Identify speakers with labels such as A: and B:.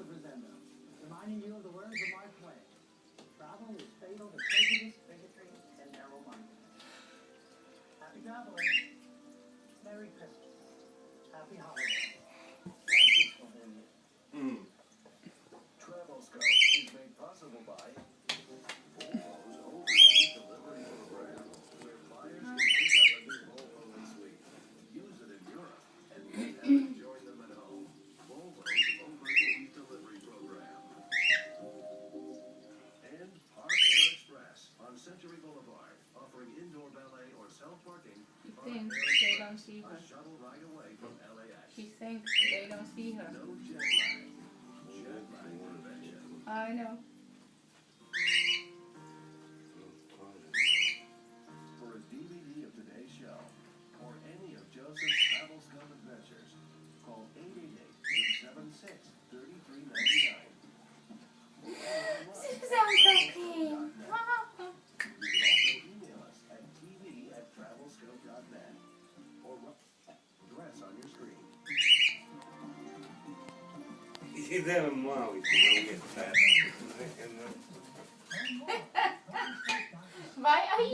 A: the presenter, reminding you of the words of Mark Twain. Travel is fatal to prejudice, bigotry, and narrow-mindedness. Happy traveling. Merry Christmas. Happy holidays. And peaceful New Year.
B: Travel is made possible by Volvo's overseas delivery program, where buyers can pick up a new Volvo this week, use it in Europe, and then have it join them at home. Volvo's overseas delivery program. And Park Air Express on Century Boulevard, offering indoor valet or self-parking.
C: She thinks they don't see her.
B: A shuttle ride away from LAX.
C: She thinks they don't see her.
B: No jet lag. Jet lag prevention.
C: I know.
B: For a DVD of today's show, or any of Joseph's Travel Scout adventures, call 888-876-3399.
C: Susan's okay.
B: You can also email us at tv@travelscout.net or address on your screen.
D: He's having more, we don't get fat.
C: Why are you